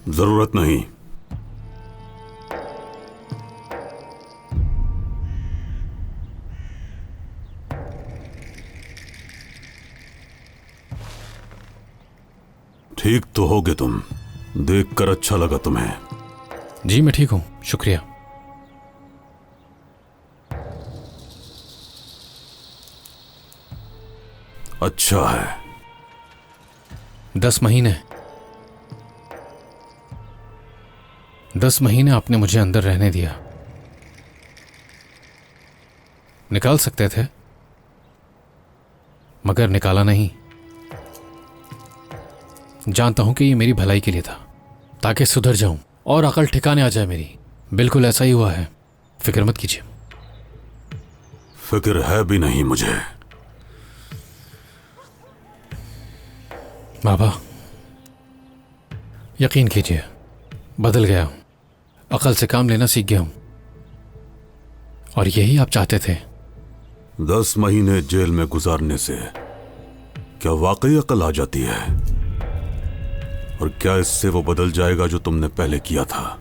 जरूरत नहीं। ठीक तो होगे तुम, देखकर अच्छा लगा तुम्हें। जी मैं ठीक हूं, शुक्रिया। अच्छा है। 10 महीने 10 महीने आपने मुझे अंदर रहने दिया। निकाल सकते थे, मगर निकाला नहीं। जानता हूं कि ये मेरी भलाई के लिए था, ताकि सुधर जाऊं और अकल ठिकाने आ जाए मेरी। बिल्कुल ऐसा ही हुआ है, फिक्र मत कीजिए। फिक्र है भी नहीं मुझे। बाबा, यकीन कीजिए, बदल गया हूं, अकल से काम लेना सीख गया हूं, और यही आप चाहते थे। 10 महीने जेल में गुजारने से क्या वाकई अकल आ जाती है? और क्या इससे वो बदल जाएगा जो तुमने पहले किया था?